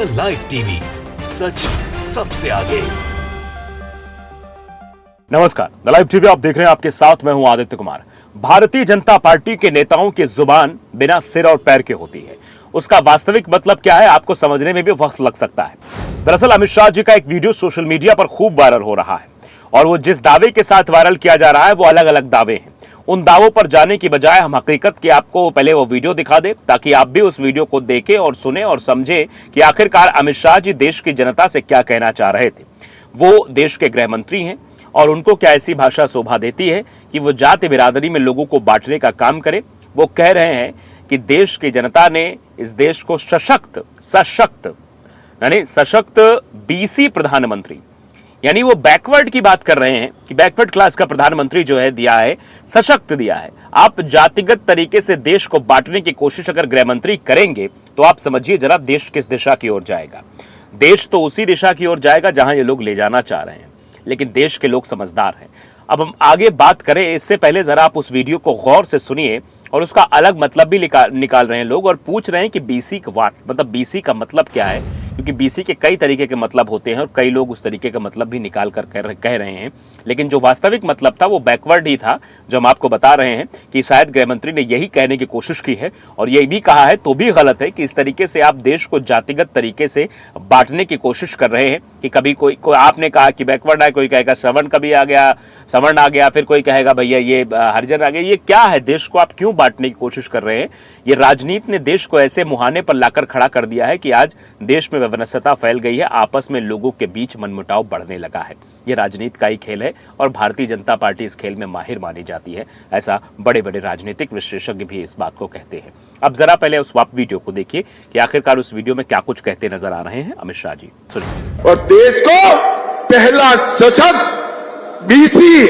The live TV, सच सबसे आगे। नमस्कार, द लाइव टीवी आप देख रहे हैं, आपके साथ मैं हूं आदित्य कुमार। भारतीय जनता पार्टी के नेताओं की जुबान बिना सिर और पैर के होती है। उसका वास्तविक मतलब क्या है, आपको समझने में भी वक्त लग सकता है। दरअसल अमित शाह जी का एक वीडियो सोशल मीडिया पर खूब वायरल हो रहा है और वो जिस दावे के साथ वायरल किया जा रहा है वो अलग अलग दावे हैं। उन दावों पर जाने की बजाय हम हकीकत की आपको पहले वो वीडियो दिखा दे, ताकि आप भी उस वीडियो को देखें और सुने और समझे कि आखिरकार अमित शाह जी देश की जनता से क्या कहना चाह रहे थे। वो देश के गृह मंत्री हैं और उनको क्या ऐसी भाषा शोभा देती है कि वो जाति बिरादरी में लोगों को बांटने का काम करे। वो कह रहे हैं कि देश की जनता ने इस देश को सशक्त बीसी प्रधानमंत्री, यानी वो बैकवर्ड की बात कर रहे हैं कि बैकवर्ड क्लास का प्रधानमंत्री जो है दिया है, सशक्त दिया है। आप जातिगत तरीके से देश को बांटने की कोशिश अगर गृह मंत्री करेंगे तो आप समझिए जरा देश किस दिशा की ओर जाएगा। देश तो उसी दिशा की ओर जाएगा जहां ये लोग ले जाना चाह रहे हैं, लेकिन देश के लोग समझदार हैं। अब हम आगे बात करें, इससे पहले जरा आप उस वीडियो को गौर से सुनिए। और उसका अलग मतलब भी निकाल रहे हैं लोग और पूछ रहे हैं कि बीसी का मतलब बीसी का मतलब क्या है, क्योंकि बीसी के कई तरीके के मतलब होते हैं और कई लोग उस तरीके का मतलब भी निकाल कर कह रहे हैं। लेकिन जो वास्तविक मतलब था वो बैकवर्ड ही था, जो हम आपको बता रहे हैं कि शायद गृह मंत्री ने यही कहने की कोशिश की है और ये भी कहा है तो भी गलत है कि इस तरीके से आप देश को जातिगत तरीके से बांटने की कोशिश कर रहे हैं कि कभी कोई आपने कहा कि बैकवर्ड है, कोई कहेगा सवर्ण कभी आ गया, सवर्ण आ गया, फिर कोई कहेगा भैया ये हरिजन आ गया। ये क्या है? देश को आप क्यों बांटने की कोशिश कर रहे हैं? ये राजनीति ने देश को ऐसे मुहाने पर लाकर खड़ा कर दिया है कि आज देश में वैमनस्यता फैल गई है, आपस में लोगों के बीच मनमुटाव बढ़ने लगा है। ये राजनीति का ही खेल है और भारतीय जनता पार्टी इस खेल में माहिर मानी जाती है। ऐसा बड़े बड़े राजनीतिक विशेषज्ञ भी इस बात को कहते हैं। अब जरा पहले उस वीडियो को देखिए कि आखिरकार उस वीडियो में क्या कुछ कहते नजर आ रहे हैं अमित शाह जी। सुनिए। और देश को पहला सशक्त बीसी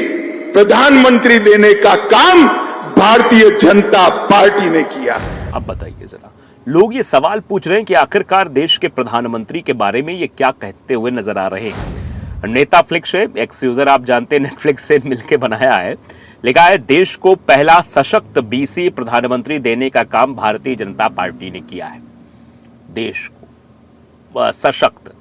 प्रधानमंत्री देने का काम भारतीय जनता पार्टी ने किया। अब बताइए जरा, लोग ये सवाल पूछ रहे हैं कि आखिरकार देश के प्रधानमंत्री के बारे में ये क्या कहते हुए नजर आ रहे हैं। नेता फ्लिक्स है, एक्स यूजर आप जानते हैं, नेटफ्लिक्स से मिलकर बनाया है। लिखा है देश को पहला सशक्त बीसी प्रधानमंत्री देने का काम भारतीय जनता पार्टी ने किया है। देश को सशक्त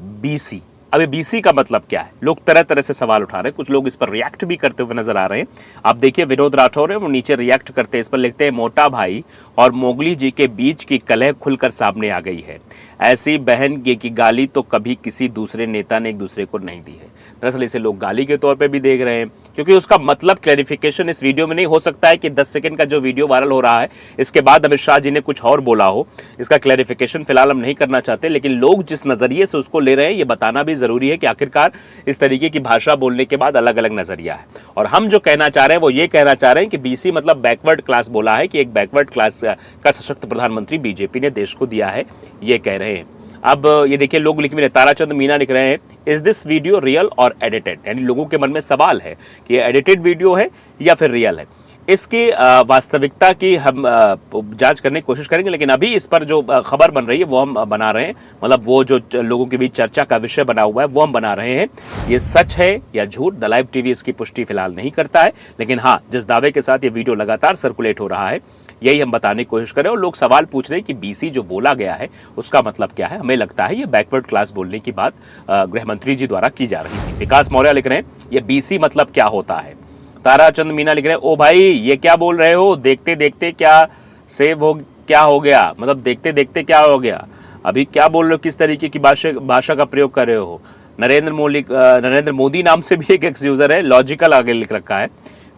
बीसी, अब बीसी का मतलब क्या है? लोग तरह तरह से सवाल उठा रहे हैं, कुछ लोग इस पर रिएक्ट भी करते हुए नजर आ रहे हैं। आप देखिए विनोद राठौर है, वो नीचे रिएक्ट करते हैं, इस पर लिखते हैं मोटा भाई और मोगली जी के बीच की कलह खुलकर सामने आ गई है। ऐसी बहन की गाली तो कभी किसी दूसरे नेता ने एक दूसरे को नहीं दी है। दरअसल इसे लोग गाली के तौर पे भी देख रहे हैं, क्योंकि उसका मतलब क्लैरिफिकेशन इस वीडियो में नहीं हो सकता है कि 10 सेकंड का जो वीडियो वायरल हो रहा है इसके बाद अमित शाह जी ने कुछ और बोला हो। इसका क्लैरिफिकेशन फिलहाल हम नहीं करना चाहते, लेकिन लोग जिस नजरिए से उसको ले रहे हैं ये बताना भी जरूरी है कि आखिरकार इस तरीके की भाषा बोलने के बाद अलग अलग नजरिया है। और हम जो कहना चाह रहे हैं वो ये कहना चाह रहे हैं कि बीसी मतलब बैकवर्ड क्लास बोला है, कि एक बैकवर्ड क्लास का सशक्त प्रधानमंत्री बीजेपी ने देश को दिया है, ये कह रहे हैं। अब ये देखिए लोग लिख भी रहे, ताराचंद मीना लिख रहे हैं इज दिस वीडियो रियल और एडिटेड, यानी लोगों के मन में सवाल है कि ये एडिटेड वीडियो है या फिर रियल है। इसकी वास्तविकता की हम जांच करने की कोशिश करेंगे, लेकिन अभी इस पर जो खबर बन रही है वो हम बना रहे हैं, मतलब वो जो लोगों के बीच चर्चा का विषय बना हुआ है वो हम बना रहे हैं। ये सच है या झूठ, द लाइव टीवी इसकी पुष्टि फिलहाल नहीं करता है, लेकिन हाँ जिस दावे के साथ ये वीडियो लगातार सर्कुलेट हो रहा है यही हम बताने की कोशिश करें। और लोग सवाल पूछ रहे हैं कि बीसी जो बोला गया है उसका मतलब क्या है। हमें लगता है ये बैकवर्ड क्लास बोलने की बात गृह मंत्री जी द्वारा की जा रही थी। विकास मौर्य लिख रहे हैं ये बीसी मतलब क्या होता है। ताराचंद मीना लिख रहे हैं ओ भाई ये क्या बोल रहे हो, देखते देखते क्या हो गया, मतलब देखते देखते क्या हो गया, अभी क्या बोल रहे हो, किस तरीके की भाषा का प्रयोग कर रहे हो। नरेंद्र मोदी नाम से भी एक एक्स यूजर है, लॉजिकल आगे लिख रखा है।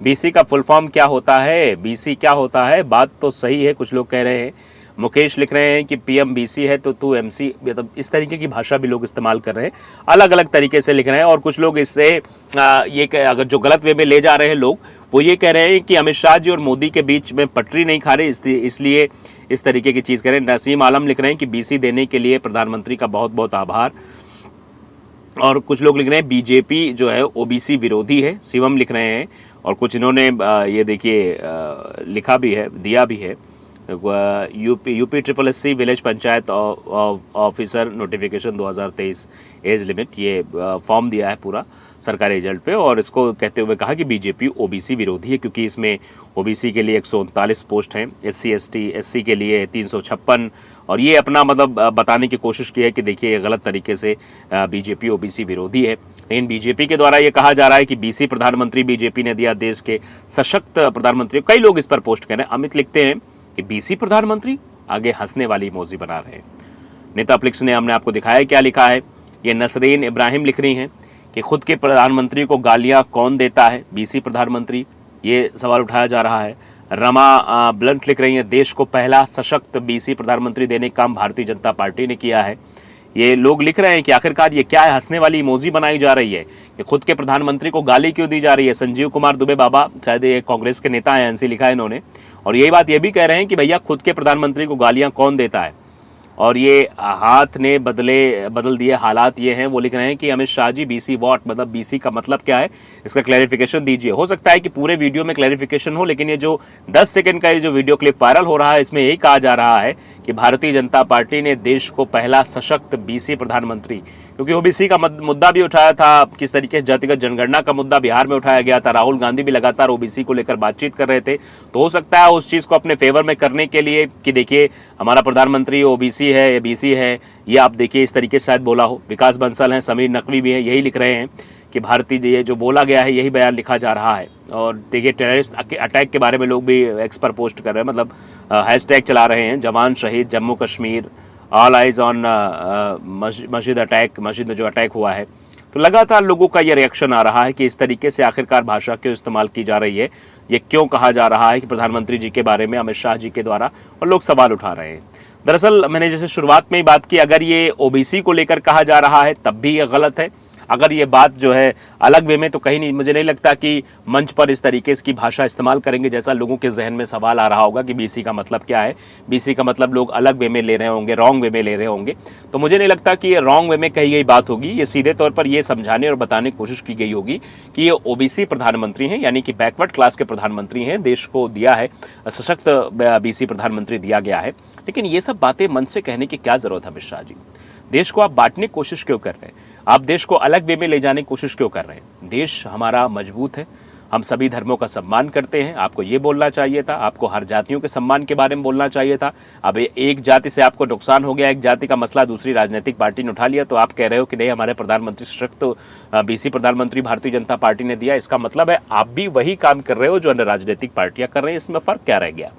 बीसी का फुल फॉर्म क्या होता है, बीसी क्या होता है, बात तो सही है, कुछ लोग कह रहे हैं। मुकेश लिख रहे हैं कि पीएम बीसी है तो तू एमसी, मतलब इस तरीके की भाषा भी लोग इस्तेमाल कर रहे हैं, अलग अलग तरीके से लिख रहे हैं। और कुछ लोग इससे ये अगर जो गलत वे में ले जा रहे हैं लोग, वो ये कह रहे हैं कि अमित शाह जी और मोदी के बीच में पटरी नहीं खा रहे, इसलिए इस तरीके की चीज़ करें। नसीम आलम लिख रहे हैं कि बीसी देने के लिए प्रधानमंत्री का बहुत बहुत आभार। और कुछ लोग लिख रहे हैं बीजेपी जो है ओबीसी विरोधी है, शिवम लिख रहे हैं। और कुछ इन्होंने ये देखिए लिखा भी है, दिया भी है, UP SSC village panchayat officer notification 2023 age limit, ये फॉर्म दिया है पूरा सरकारी रिजल्ट पे। और इसको कहते हुए कहा कि बीजेपी ओबीसी विरोधी है, क्योंकि इसमें ओबीसी के लिए 139 पोस्ट हैं, SC ST SC के लिए 356 और ये अपना मतलब बताने की कोशिश की है कि देखिए ये गलत तरीके से बीजेपी ओबीसी विरोधी है। लेकिन बीजेपी के द्वारा ये कहा जा रहा है कि बीसी प्रधानमंत्री बीजेपी ने दिया, देश के सशक्त प्रधानमंत्री। कई लोग इस पर पोस्ट कर रहे हैं। अमित लिखते हैं कि बीसी प्रधानमंत्री, आगे हंसने वाली इमोजी बना रहे हैं। नेता फ्लिक्स ने हमने आपको दिखाया क्या लिखा है। ये नसरीन इब्राहिम लिख रही हैं कि खुद के प्रधानमंत्री को गालियां कौन देता है, बीसी प्रधानमंत्री, ये सवाल उठाया जा रहा है। रमा ब्लंट लिख रही हैं, देश को पहला सशक्त बीसी प्रधानमंत्री देने का काम भारतीय जनता पार्टी ने किया है। ये लोग लिख रहे हैं कि आखिरकार ये क्या है, हंसने वाली इमोजी बनाई जा रही है कि खुद के प्रधानमंत्री को गाली क्यों दी जा रही है। संजीव कुमार दुबे बाबा, शायद ये कांग्रेस के नेता हैं, ऐसे लिखा है इन्होंने, और यही बात ये भी कह रहे हैं कि भैया खुद के प्रधानमंत्री को गालियां कौन देता है। और ये हाथ ने बदल दिए हालात ये हैं। वो लिख रहे हैं कि अमित शाह जी बीसी वॉट, मतलब बीसी का मतलब क्या है, इसका क्लैरिफिकेशन दीजिए। हो सकता है कि पूरे वीडियो में क्लैरिफिकेशन हो, लेकिन ये जो 10 सेकंड का ये जो वीडियो क्लिप वायरल हो रहा है, इसमें यही कहा जा रहा है कि भारतीय जनता पार्टी ने देश को पहला सशक्त बीसी प्रधानमंत्री, क्योंकि ओबीसी का मुद्दा भी उठाया था, किस तरीके से जातिगत जनगणना का मुद्दा बिहार में उठाया गया था। राहुल गांधी भी लगातार ओबीसी को लेकर बातचीत कर रहे थे। तो हो सकता है उस चीज़ को अपने फेवर में करने के लिए कि देखिए हमारा प्रधानमंत्री ओबीसी है या बीसी है, ये आप देखिए इस तरीके से शायद बोला हो। विकास बंसल हैं, समीर नकवी भी है, यही लिख रहे हैं कि भारतीय ये जो बोला गया है यही बयान लिखा जा रहा है। और देखिए टेररिस्ट अटैक के बारे में लोग भी एक्स पर पोस्ट कर रहे हैं, मतलब हैशटैग चला रहे हैं, जवान शहीद Jammu Kashmir, all eyes on मस्जिद अटैक, मस्जिद में जो अटैक हुआ है। तो लगातार लोगों का ये रिएक्शन आ रहा है कि इस तरीके से आखिरकार भाषा क्यों इस्तेमाल की जा रही है, ये क्यों कहा जा रहा है कि प्रधानमंत्री जी के बारे में अमित शाह जी के द्वारा, और लोग सवाल उठा रहे हैं। दरअसल मैंने जैसे शुरुआत में ही बात की, अगर ये ओबीसी को लेकर कहा जा रहा है तब भी ये गलत है। अगर ये बात जो है अलग वे में, तो कहीं नहीं, मुझे नहीं लगता कि मंच पर इस तरीके की भाषा इस्तेमाल करेंगे जैसा लोगों के जहन में सवाल आ रहा होगा कि बीसी का मतलब क्या है। बीसी का मतलब लोग अलग वे में ले रहे होंगे, रॉन्ग वे में ले रहे होंगे। तो मुझे नहीं लगता कि ये रॉन्ग वे में कही गई बात होगी। ये सीधे तौर पर ये समझाने और बताने की कोशिश की गई होगी कि ये ओबीसी प्रधानमंत्री हैं, यानी कि बैकवर्ड क्लास के प्रधानमंत्री हैं, देश को दिया है, सशक्त बीसी प्रधानमंत्री दिया गया है। लेकिन ये सब बातें मन से कहने की क्या जरूरत है अमित शाह जी? देश को आप बांटने की कोशिश क्यों कर रहे हैं? आप देश को अलग वे में ले जाने की कोशिश क्यों कर रहे हैं? देश हमारा मजबूत है, हम सभी धर्मों का सम्मान करते हैं। आपको ये बोलना चाहिए था, आपको हर जातियों के सम्मान के बारे में बोलना चाहिए था। अब एक जाति से आपको नुकसान हो गया, एक जाति का मसला दूसरी राजनीतिक पार्टी ने उठा लिया, तो आप कह रहे हो कि नहीं हमारे प्रधानमंत्री सशक्त बीसी प्रधानमंत्री भारतीय जनता पार्टी ने दिया। इसका मतलब है आप भी वही काम कर रहे हो जो अन्य राजनीतिक पार्टियां कर रही हैं। इसमें फर्क क्या रह गया?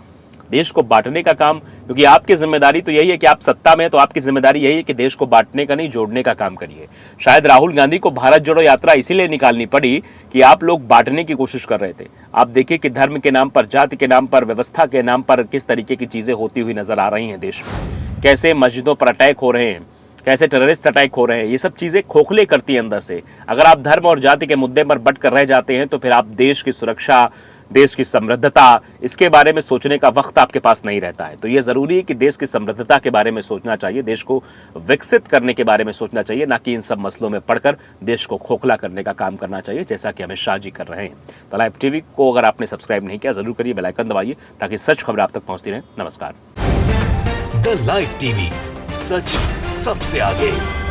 देश को बांटने का काम, क्योंकि आपकी जिम्मेदारी तो यही है कि आप सत्ता में, तो आपकी जिम्मेदारी यही है कि देश को बांटने का नहीं, जोड़ने का काम करिए। शायद राहुल गांधी को भारत जोड़ो यात्रा इसीलिए निकालनी पड़ी कि आप लोग बांटने की कोशिश कर रहे थे। आप देखिए कि धर्म के नाम पर, जाति के नाम पर, व्यवस्था के नाम पर किस तरीके की चीजें होती हुई नजर आ रही हैं देश में। कैसे मस्जिदों पर अटैक हो रहे हैं, कैसे टेररिस्ट अटैक हो रहे हैं। ये सब चीजें खोखले करती हैं अंदर से। अगर आप धर्म और जाति के मुद्दे पर बट कर रह जाते हैं तो फिर आप देश की सुरक्षा, देश की समृद्धता, इसके बारे में सोचने का वक्त आपके पास नहीं रहता है। तो ये जरूरी है कि देश की समृद्धता के बारे में सोचना चाहिए, देश को विकसित करने के बारे में सोचना चाहिए, ना कि इन सब मसलों में पड़कर देश को खोखला करने का काम करना चाहिए, जैसा कि अमित शाह जी कर रहे हैं। तो लाइव टीवी को अगर आपने सब्सक्राइब नहीं किया जरूर करिए, बेल आइकन दबाइए ताकि सच खबर आप तक पहुंचती रहे। नमस्कार। द लाइव टीवी, सच सबसे आगे।